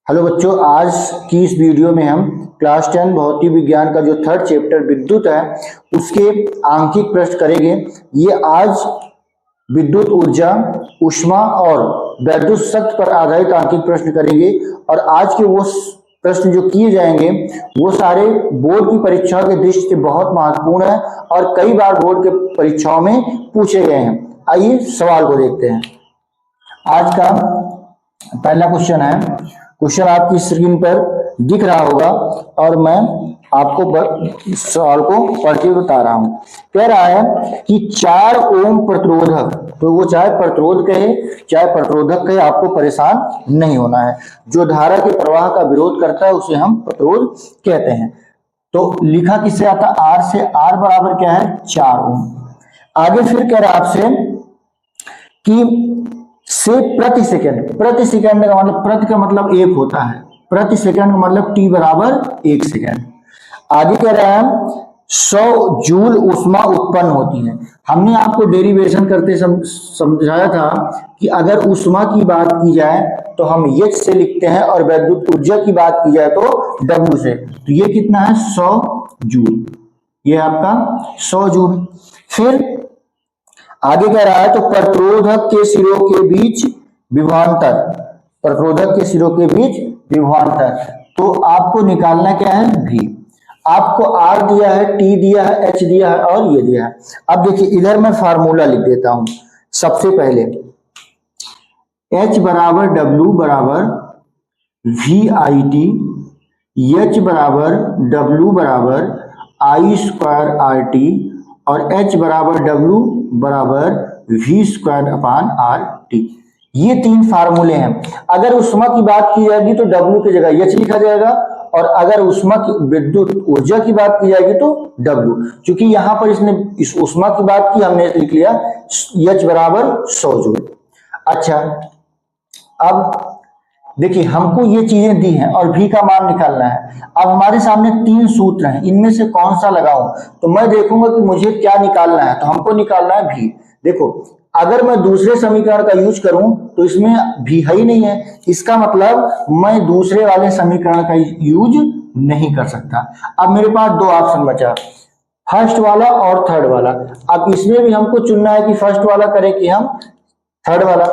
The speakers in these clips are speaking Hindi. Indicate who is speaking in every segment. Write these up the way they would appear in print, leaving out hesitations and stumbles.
Speaker 1: हेलो बच्चों, आज की इस वीडियो में हम क्लास 10 भौतिक विज्ञान का जो थर्ड चैप्टर विद्युत है उसके आंकिक प्रश्न करेंगे। ये आज विद्युत ऊर्जा, ऊष्मा और वैद्युत शक्ति पर आधारित आंकिक प्रश्न करेंगे। और आज के वो प्रश्न जो किए जाएंगे वो सारे बोर्ड की परीक्षाओं के दृष्टि से बहुत महत्वपूर्ण है और कई बार बोर्ड के परीक्षाओं में पूछे गए हैं। आइए सवाल को देखते हैं। आज का पहला क्वेश्चन है, क्वेश्चन आपकी स्क्रीन पर दिख रहा होगा और मैं आपको सवाल को पढ़ के बता रहा हूं। कह रहा है कि 4 ओम प्रतिरोधक, तो वो चाहे प्रतिरोध कहे चाहे प्रतिरोधक कहे, आपको परेशान नहीं होना है। जो धारा के प्रवाह का विरोध करता है उसे हम प्रतिरोध कहते हैं। तो लिखा किससे आता है? आर से। आर बराबर क्या है? 4 ओम। आगे फिर कह रहा है आपसे कि से प्रति सेकंड, प्रति सेकंड का मतलब, प्रति का मतलब एक होता है, प्रति सेकंड का मतलब टी बराबर 1 सेकंड। आगे कह रहा है 100 जूल ऊष्मा उत्पन्न होती है। हमने आपको डेरिवेशन करते समझाया था कि अगर ऊष्मा की बात की जाए तो हम H से लिखते हैं और वैद्युत ऊर्जा की बात की जाए तो W से। तो ये कितना है? 100 जूल। ये आपका 100 जूल। फिर आगे कह रहा है तो प्रतिरोधक के सिरों के बीच विभवांतर, प्रतिरोधक के सिरों के बीच विभवांतर, तो आपको निकालना क्या है? V। आपको R दिया है, T दिया है, H दिया है और ये दिया है। अब देखिए इधर मैं फार्मूला लिख देता हूं। सबसे पहले H बराबर W बराबर VIT, H बराबर W बराबर I² RT और H बराबर W बराबर V²/RT। ये 3 फार्मूले हैं। अगर ऊष्मा की बात की जाएगी तो W की जगह H लिखा जाएगा और अगर ऊष्मा की विद्युत ऊर्जा की बात की जाएगी तो W। क्योंकि यहां पर इसने इस ऊष्मा की बात की, हमने लिख लिया H बराबर 100 जूल। अच्छा, अब देखिए हमको ये चीजें दी हैं और V का मान निकालना है। अब हमारे सामने 3 सूत्र हैं, इनमें से कौन सा लगाऊं? तो मैं देखूंगा कि मुझे क्या निकालना है, तो हमको निकालना है V। देखो अगर मैं दूसरे समीकरण का यूज करूं तो इसमें V है ही नहीं है, इसका मतलब मैं दूसरे वाले समीकरण का यूज नहीं कर सकता। अब मेरे पास 2 ऑप्शन बचा, फर्स्ट वाला और थर्ड वाला। अब इसमें भी हमको चुनना है कि फर्स्ट वाला करें कि हम थर्ड वाला।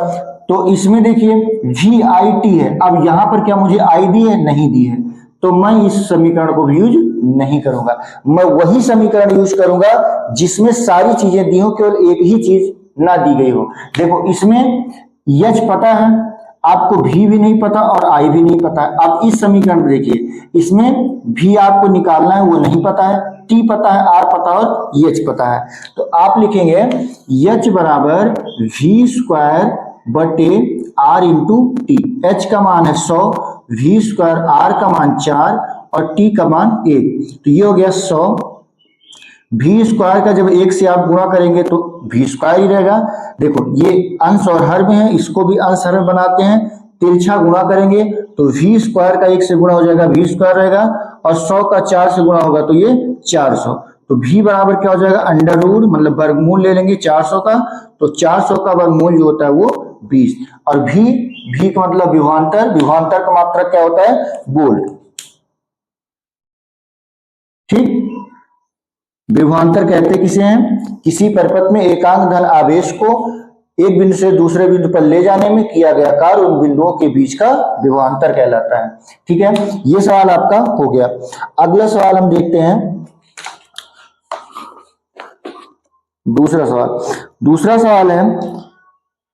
Speaker 1: तो इसमें देखिए VIT है। अब यहां पर क्या मुझे I दी है? नहीं दी है, तो मैं इस समीकरण को भी यूज नहीं करूंगा। मैं वही समीकरण यूज करूंगा जिसमें सारी चीजें दी हो, केवल एक ही चीज ना दी गई हो। देखो इसमें H पता है, आपको V भी नहीं पता और I भी नहीं पता है। अब इस समीकरण में देखिए, इसमें V आपको निकालना है, वो नहीं पता है, T पता है, R पता है और H पता है। तो आप लिखेंगे H बराबर V² बटे R इंटू टी। H का मान है 100, V², R का मान 4 और T का मान 1। तो ये हो गया 100। V² का जब 1 से आप गुणा करेंगे तो V² ही रहेगा। देखो ये अंश और हर में है, इसको भी अंश हर में बनाते हैं, तिरछा गुणा करेंगे तो V² का 1 से गुणा हो जाएगा, V² रहेगा और 100 का 4 से गुणा होगा तो ये 400। तो V बराबर क्या हो जाएगा? अंडर रूट, मतलब वर्गमूल ले लेंगे 400 का, तो 400 का वर्गमूल जो होता है वो 20। और V का मतलब विभवांतर, विभवांतर का मात्रक क्या होता है? वोल्ट। ठीक, विभवांतर कहते किसे हैं? किसी परिपथ में एकांक धन आवेश को एक बिंदु से दूसरे बिंदु पर ले जाने में किया गया कार्य उन बिंदुओं के बीच का विभवांतर कहलाता है। ठीक है, ये सवाल आपका हो गया। अगला सवाल हम देखते हैं, दूसरा सवाल। दूसरा सवाल है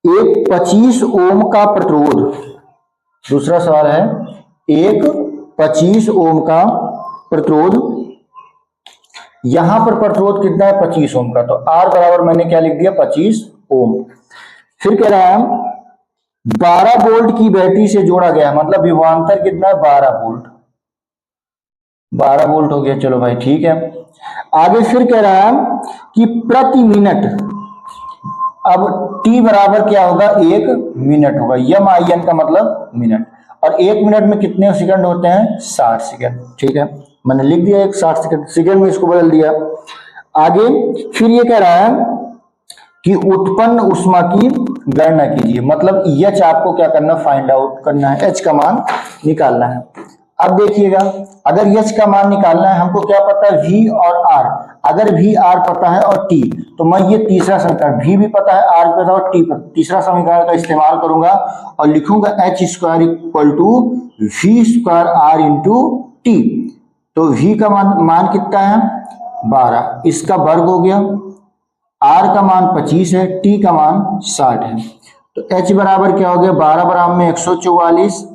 Speaker 1: एक 25 ओम का प्रतिरोध। दूसरा सवाल है एक 25 ओम का प्रतिरोध। यहां पर प्रतिरोध कितना है? 25 ओम का। तो R बराबर मैंने क्या लिख दिया? 25 ओम। फिर कह रहा है 12 वोल्ट की बैटरी से जोड़ा गया, मतलब विभवांतर कितना है? 12 वोल्ट। 12 वोल्ट हो गया, चलो भाई ठीक है। आगे फिर कह रहा है कि प्रति मिनट, अब T बराबर क्या होगा? 1 मिनट होगा। MIN का मतलब मिनट, और 1 मिनट में कितने सेकंड होते हैं? 60 सेकंड। ठीक है, मैंने लिख दिया 60 सेकंड, सेकंड में इसको बदल दिया। आगे फिर ये कह रहा है कि उत्पन्न ऊष्मा की गणना कीजिए। मतलब एच आपको क्या करना, फाइंड आउट करना है, एच का मान निकालना है। अब देखिएगा, अगर एच का मान निकालना है, हमको क्या पता है, वी और आर। अगर वी आर पता है और टी, तो मैं ये तीसरा समीकरण, वी भी पता है, आर भी पता है और टी पता, तीसरा समीकरण का इस्तेमाल करूंगा और लिखूंगा H square equal to V square R into T. तो v का मान कितना है, 12, इसका वर्ग हो गया, r का मान 25 है, t का मान 60 है। तो h बराबर क्या हो गया, 12 बराबर में 144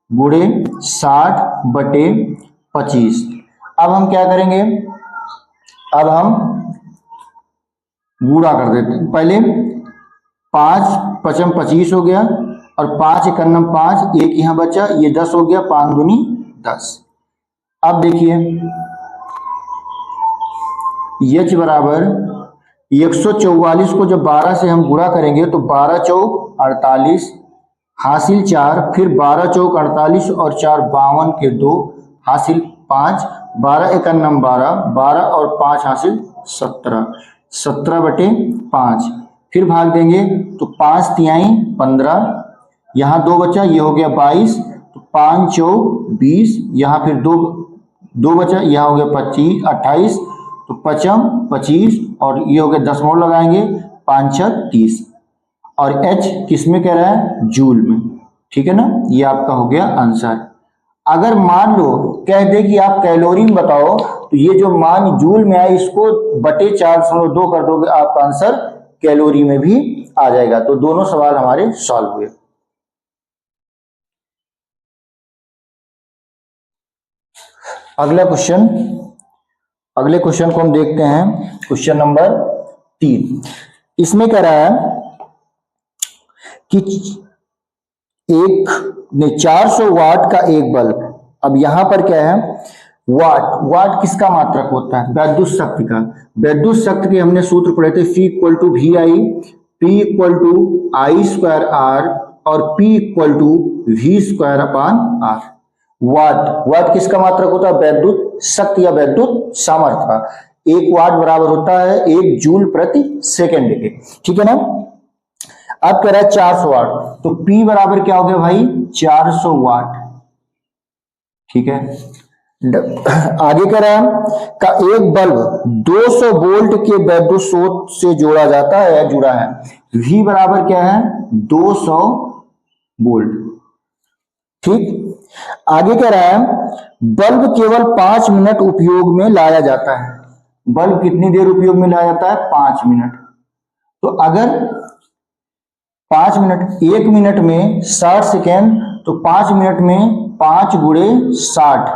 Speaker 1: गुणे 60/25। अब हम क्या करेंगे, अब हम गुणा कर देते हैं। पहले 5 पचम 25 हो गया और 5 एकन्नम 5, एक यहाँ बचा, ये 10 हो गया, 5 दूनी 10। अब देखिए h बराबर 144 को जब 12 से हम गुणा करेंगे तो 12 चौक 48, हासिल 4, फिर 12 चौक 48 और 4 52 के 2, हासिल 5, 12 एकन्नम 12, 12 और 5 हासिल 17, 17/5, फिर भाग देंगे तो 5 तिहाई 15, यहाँ 2 बचा, ये हो गया 22, तो 5 चौक 20, यहाँ फिर 2 बचा, यहाँ हो गया 25 28, तो 55 25 और ये हो गया 10 मोड़ लगाएंगे, 5 6 30 और h किस में कह रहा है, जूल में। ठीक है ना, ये आपका हो गया आंसर। अगर मान लो कह दे कि आप कैलोरी में बताओ, तो ये जो मान जूल में है इसको बटे 4.2 कर दोगे, आपका आंसर कैलोरी में भी आ जाएगा। तो दोनों सवाल हमारे सॉल्व हुए। अगले क्वेश्चन को हम देखते हैं, क्वेश्चन नंबर 3। इसमें कह रहा है कि 400 वाट का एक बल्ब, अब यहां पर क्या है, वाट किसका मात्रक होता है, वैद्युत शक्ति का। वैद्युत शक्ति के हमने सूत्र पढ़े थे, F equal to V I, P equal to I square R और P equal to V square upon R. Watt किसका मात्रक होता है, वैद्युत शक्ति या वैद्युत सामर्थ्य का। 1 वाट बराबर होता है 1 जूल प्रति सेकंड के। ठीक है ना। अब कह रहा है 400 वाट, तो P बराबर क्या हो गया भाई, 400 वाट। ठीक है, आगे कह रहा है का एक बल्ब 200 वोल्ट के विद्युत स्रोत से जोड़ा जाता है या जुड़ा है। V बराबर क्या है, 200 वोल्ट। ठीक, आगे कह रहा है बल्ब केवल 5 मिनट उपयोग में लाया जाता है। बल्ब कितनी देर उपयोग में लाया जाता है, 5 मिनट। तो अगर 5 मिनट, 1 मिनट में 60 सेकेंड, तो 5 मिनट में 5 गुणे 60,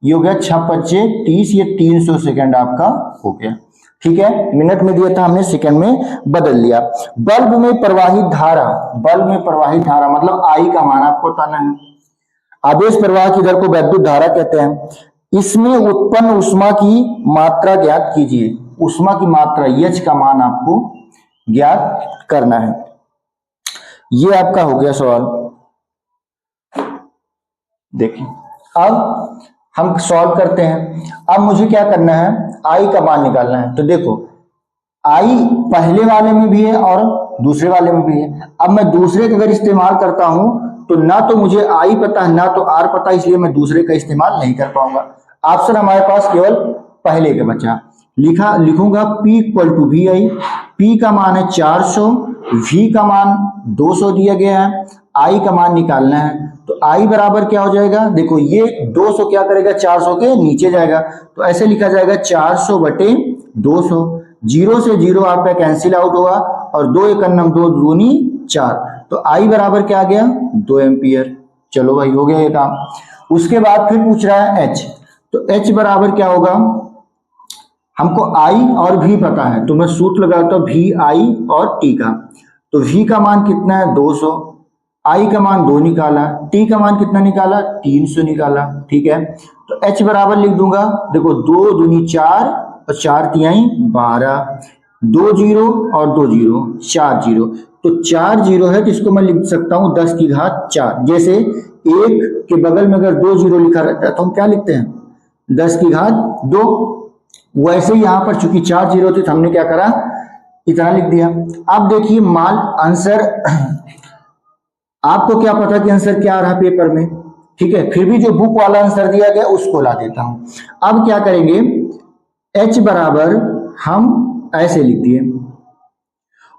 Speaker 1: ये हो गया 6 5 30, ये 300 सेकेंड आपका हो गया। ठीक है, मिनट में दिया था, हमने सेकंड में बदल लिया। बल्ब में प्रवाहित धारा मतलब आई का मान आपको बताना है। आवेश प्रवाह की दर को वैद्युत धारा कहते हैं। इसमें उत्पन्न ऊष्मा की मात्रा ज्ञात कीजिए। ऊष्मा की मात्रा H का मान आपको ज्ञात करना है। ये आपका हो गया सवाल। देखिए अब हम सॉल्व करते हैं। अब मुझे क्या करना है, आई का मान निकालना है। तो देखो आई पहले वाले में भी है और दूसरे वाले में भी है। अब मैं दूसरे का अगर इस्तेमाल करता हूं तो ना तो मुझे आई पता है ना तो आर पता, इसलिए मैं दूसरे का इस्तेमाल नहीं कर पाऊंगा। ऑप्शन हमारे पास केवल पहले का बचा। लिखूंगा P equal to V I, P का मान है 400, V का मान 200 दिया गया है, I का मान निकालना है। तो I बराबर क्या हो जाएगा, देखो ये 200 क्या करेगा, 400 के नीचे जाएगा, तो ऐसे लिखा जाएगा 400 बटे 200। 0 से 0 आपका कैंसिल आउट होगा और 2 एकन्नम 2 दूनी 4, तो I बराबर क्या आ गया, 2 एम्पियर। चलो भाई हो गया ये काम। उसके बाद फिर पूछ रहा है H, तो H बराबर क्या होगा, हमको I और V पता है, तो मैं सूत्र लगाता हूं VI और T का। तो V का मान कितना है, 200, I का मान 2 निकाला, T का मान कितना निकाला, 300 निकाला। ठीक है, तो H बराबर लिख दूंगा, देखो 2 दूनी 4 और 4 तिहाई 12, 2 जीरो और 2 जीरो 4 जीरो, तो 4 जीरो है तो इसको मैं लिख सकता हूं 10 की घात 4। जैसे 1 के बगल में अगर 2 जीरो लिखा रहता है तो हम क्या लिखते हैं, 10 की घात 2। वैसे ही यहां पर चूंकि 4 जीरो थी तो हमने क्या करा, इतना लिख दिया। अब देखिए मान आंसर, आपको क्या पता कि आंसर क्या आ रहा पेपर में, ठीक है, फिर भी जो बुक वाला आंसर दिया गया उसको ला देता हूं। अब क्या करेंगे, h बराबर हम ऐसे लिख दिए,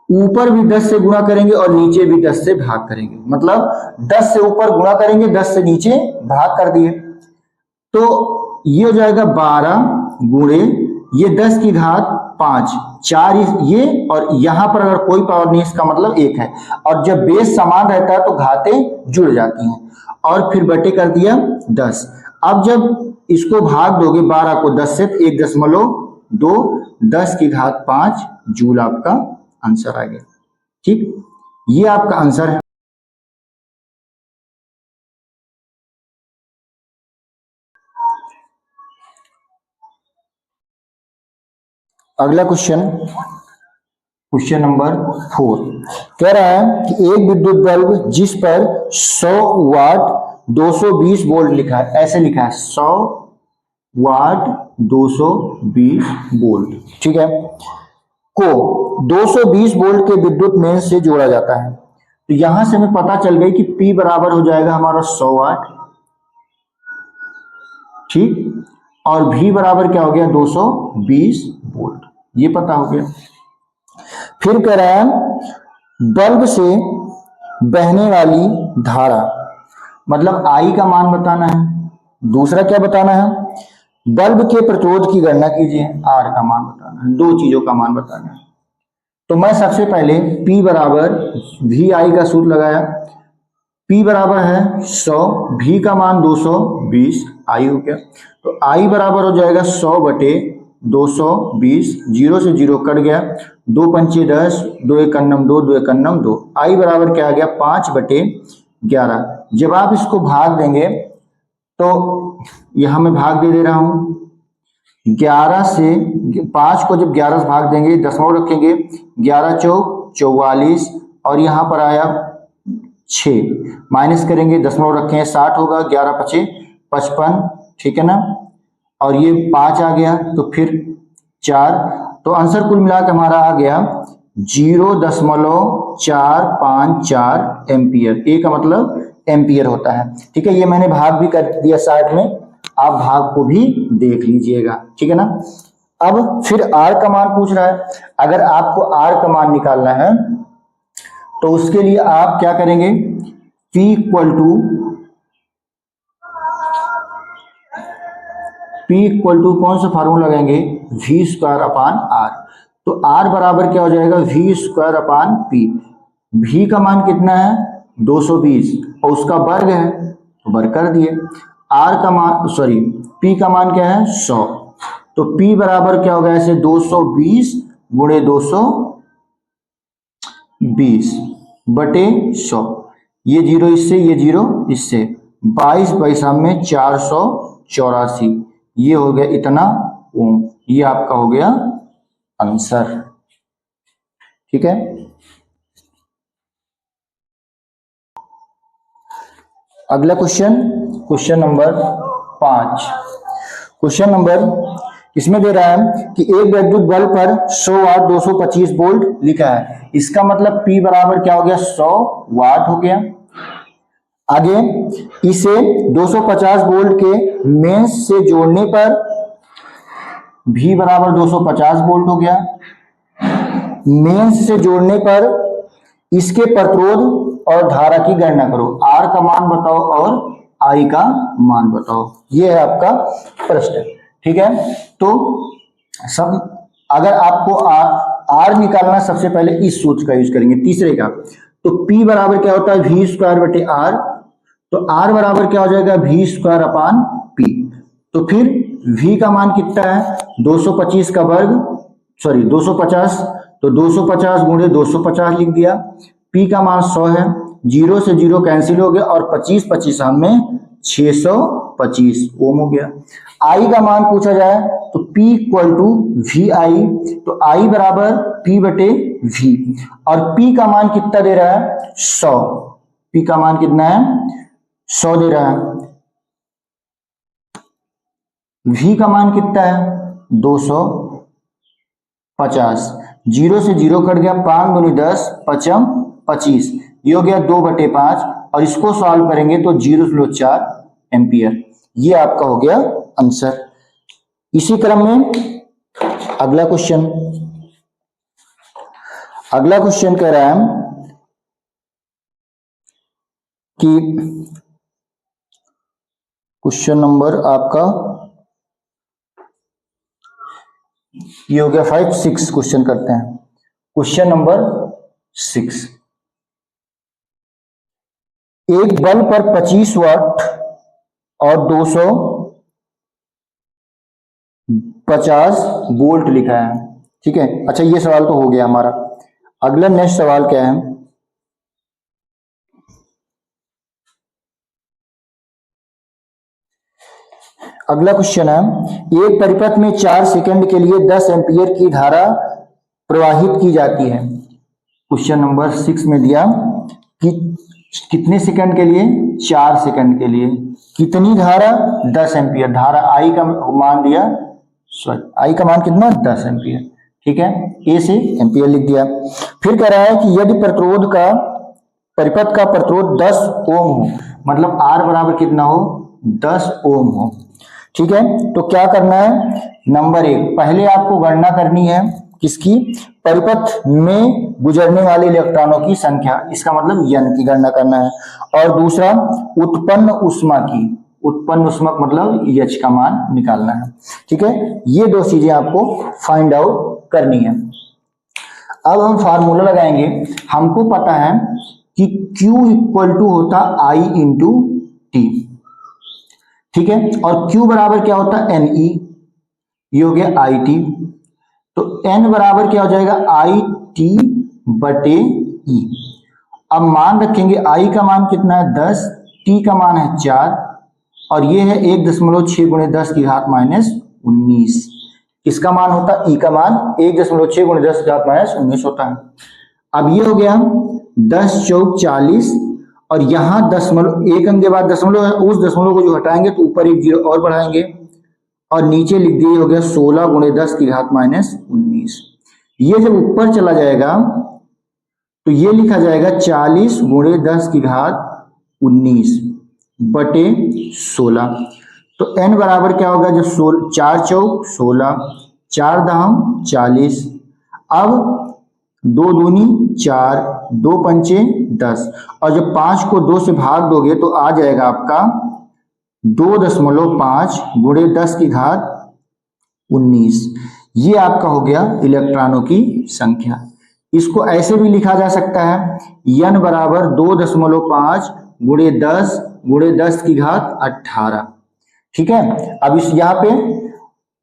Speaker 1: ऊपर भी 10 से गुणा करेंगे और नीचे भी 10 से भाग करेंगे, मतलब 10 से ऊपर गुणा करेंगे, 10 से नीचे भाग कर दिए, तो ये हो जाएगा 12 गुणे ये 10 की घात 5, 4 ये, और यहां पर अगर कोई पावर नहीं इसका मतलब 1 है, और जब बेस समान रहता है तो घातें जुड़ जाती हैं, और फिर बटे कर दिया 10। अब जब इसको भाग दोगे 12 को 10 से, 1.2, 10 की घात 5 जूल आपका आंसर आ गया। ठीक, ये आपका आंसर है। अगला क्वेश्चन, क्वेश्चन नंबर 4 कह रहा है कि एक विद्युत बल्ब जिस पर 100 वाट 220 वोल्ट लिखा है, ऐसे लिखा है 100 वाट 220 वोल्ट, ठीक है, को 220 वोल्ट के विद्युत मेंस से जोड़ा जाता है। तो यहां से हमें पता चल गई कि P बराबर हो जाएगा हमारा 100 वाट, ठीक, और V बराबर क्या हो गया 220 वोल्ट, ये पता हो गया। फिर कह रहा है बल्ब से बहने वाली धारा, मतलब I का मान बताना है, दूसरा क्या बताना है, बल्ब के प्रतिरोध की गणना कीजिए, R का मान बताना है, दो चीजों का मान बताना है। तो मैं सबसे पहले P बराबर VI का सूत्र लगाया, P बराबर है 100, V का मान 220, I हो गया, तो I बराबर हो जाएगा 100 बटे 220, 0 से 0 कट गया, 2 पंचे 10, 2 एकन्नम 2, 2 एकन्नम 2, I बराबर क्या आ गया 5 बटे 11। जब आप इसको भाग देंगे तो यहां मैं भाग दे रहा हूं, 11 से 5 को जब 11 से भाग देंगे, दशमलव रखेंगे, 11 चौक 44, और यहाँ पर आया 6, माइनस करेंगे, दशमलव रखेंगे, 60 होगा, 11 पचे 55, ठीक है ना, और ये 5 आ गया, तो फिर 4, तो आंसर कुल मिलाकर हमारा आ गया 0.454 एम्पियर। ए का मतलब एम्पियर होता है, ठीक है, ये मैंने भाग भी कर दिया साइड में, आप भाग को भी देख लीजिएगा, ठीक है ना। अब फिर आर का मान पूछ रहा है, अगर आपको आर का मान निकालना है तो उसके लिए आप क्या करेंगे, P इक्वल टू कौन सा फार्मूला लगाएंगे, V स्क्वायर अपान R। तो R बराबर क्या हो जाएगा, V square upon P। V का मान कितना है 220 और उसका वर्ग है तो वर्ग कर दिए, R का मान सॉरी P का मान क्या है 100, तो P बराबर क्या होगा ऐसे 220 गुणे 220 बटे 100, ये जीरो इससे, ये जीरो इससे, 22 पैसा में 484, ये हो गया इतना ओम, ये आपका हो गया आंसर, ठीक है। अगला question, question number 5, question number इसमें दे रहा है कि एक विद्युत बल्ब पर 100 वाट 225 वोल्ट लिखा है, इसका मतलब P बराबर क्या हो गया 100 वाट हो गया। आगे इसे 250 वोल्ट के मेंस से जोड़ने पर V बराबर 250 वोल्ट हो गया, मेंस से जोड़ने पर इसके प्रतिरोध और धारा की गणना करो, R का मान बताओ और I का मान बताओ, ये है आपका प्रश्न, ठीक है। तो सब अगर आपको R निकालना, सबसे पहले इस सूत्र का यूज करेंगे, तीसरे का, तो P बराबर क्या होता है V स्क्वायर बटे R, तो R बराबर क्या हो जाएगा V स्क्वायर अपान P, तो फिर V का मान कितना है 225 का वर्ग, सॉरी 250, तो 250 गुणे 250 लिख दिया, P का मान 100 है, 0 से 0 कैंसिल हो गया, और 25 25 में 625 ओम हो गया। I का मान पूछा जाए तो P इक्वल टू VI, तो I बराबर P बटे V, और P का मान कितना दे रहा है 100, P का मान कितना है 100 दे रहा है, V का मान कितना है 250, जीरो से जीरो कट गया, 5 दूनी 10, पचम 25, ये हो गया 2/5 और इसको सॉल्व करेंगे तो 0.4 एम्पियर। ये आपका हो गया आंसर। इसी क्रम में अगला क्वेश्चन कह रहा है कि क्वेश्चन नंबर आपका ये हो गया 5, 6 क्वेश्चन करते हैं। क्वेश्चन नंबर 6, एक बल्ब पर 25 वाट और 250 वोल्ट लिखा है, ठीक है। अच्छा, ये सवाल तो हो गया हमारा। अगला नेक्स्ट सवाल क्या है, अगला क्वेश्चन है, एक परिपथ में 4 सेकंड के लिए 10 एम्पीयर की धारा प्रवाहित की जाती है। क्वेश्चन नंबर 6 में दिया कि कितने सेकंड के लिए, 4 सेकंड के लिए कितनी धारा, 10 एम्पीयर। धारा आई का मान दिया, आई का मान कितना, 10 एम्पीयर, ठीक है। ए से एम्पीयर लिख दिया। फिर कह रहा है कि यदि परिपथ का प्रतिरोध 10 ओम हो, मतलब आर बराबर कितना हो, 10 ओम हो, ठीक है। तो क्या करना है, नंबर 1 पहले आपको गणना करनी है किसकी, परिपथ में गुजरने वाले इलेक्ट्रॉनों की संख्या, इसका मतलब n की गणना करना है। और दूसरा उत्पन्न ऊष्मा की, उत्पन्न ऊष्मा मतलब H का मान निकालना है, ठीक है। ये दो चीजें आपको फाइंड आउट करनी है। अब हम फार्मूला लगाएंगे। हमको पता है कि Q इक्वल टू होता I इंटू टी, ठीक है। और Q बराबर क्या होता है, NE, ये हो गया IT। तो N बराबर क्या हो जाएगा, IT बटे E। अब मान रखेंगे I का मान कितना है, 10, T का मान है 4 और ये है 1.6 गुणे 10 की घात माइनस 19। इसका मान होता है, E का मान 1.6 गुणे 10 की घात माइनस 19 होता है। अब ये हो गया 10 चौक 40 और यहाँ दशमलव, एक अंक के बाद दशमलव है, उस दशमलव को जो हटाएंगे तो ऊपर एक जीरो और बढ़ाएंगे और नीचे लिख दिए, हो गया 16 गुणे 10 की घात माइनस 19। ये जब ऊपर चला जाएगा तो ये लिखा जाएगा 40 गुणे 10 की घात 19 बटे 16। तो n बराबर क्या होगा, जो 4 चौक 16, 4 दहम 40, अब 2 दूनी 4, 2 पंचे 10 और जब 5 को 2 से भाग दोगे तो आ जाएगा आपका 2.5 गुणे 10 की घात 19। ये आपका हो गया इलेक्ट्रॉनों की संख्या। इसको ऐसे भी लिखा जा सकता है, n बराबर 2.5 गुणे 10 की घात 18, ठीक है। अब इस यहाँ पे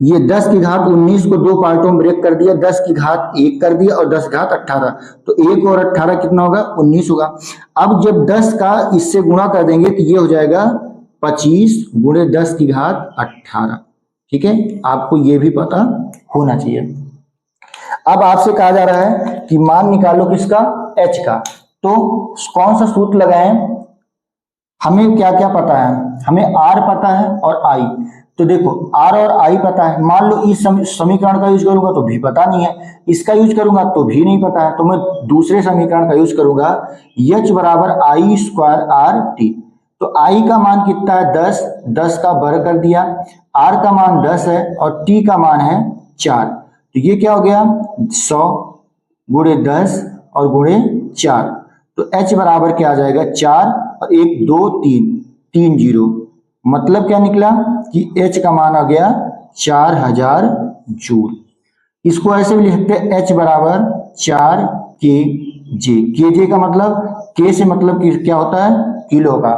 Speaker 1: ये 10 की घात 19 को 2 पार्टों में ब्रेक कर दिया, 10 की घात 1 कर दिया और 10 की घात 18, तो 1 और 18 कितना होगा, 19 होगा। अब जब 10 का इससे गुणा कर देंगे तो ये हो जाएगा 25 गुणे 10 की घात 18, ठीक है। आपको ये भी पता होना चाहिए। अब आपसे कहा जा रहा है कि मान निकालो किसका, H का। तो कौन सा सूत्र लगाएं, हमें क्या क्या पता है, हमें R पता है और I। तो देखो R और I पता है, मान लो इस समीकरण का यूज करूंगा तो भी पता नहीं है, इसका यूज करूंगा तो भी नहीं पता है, तो मैं दूसरे समीकरण का यूज करूंगा, H बराबर I स्क्वायर RT। तो I का मान कितना है, 10, 10 का वर्ग कर दिया, R का मान 10 है और T का मान है 4, तो ये क्या हो गया 100 गुणे 10 और गुणे 4। तो H बराबर क्या आ जाएगा, 4 और 1 2 3, 3 0, मतलब क्या निकला कि H का मान आ गया 4000 जूल। इसको ऐसे भी लिखते हैं, H बराबर 4 kJ। kJ का मतलब, K से मतलब क्या होता है, किलो का,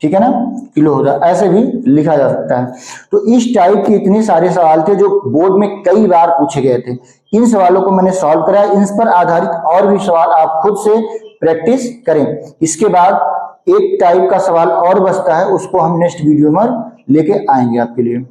Speaker 1: ठीक है ना, किलो होता है, ऐसे भी लिखा जा सकता है। तो इस टाइप के इतने सारे सवाल थे जो बोर्ड में कई बार पूछे गए थे। इन सवालों को मैंने सॉल्व कराया, इन पर आधारित और भी सवाल आप खुद से प्रैक्टिस करें। इसके बाद एक टाइप का सवाल और बचता है, उसको हम नेक्स्ट वीडियो में लेके आएंगे आपके लिए।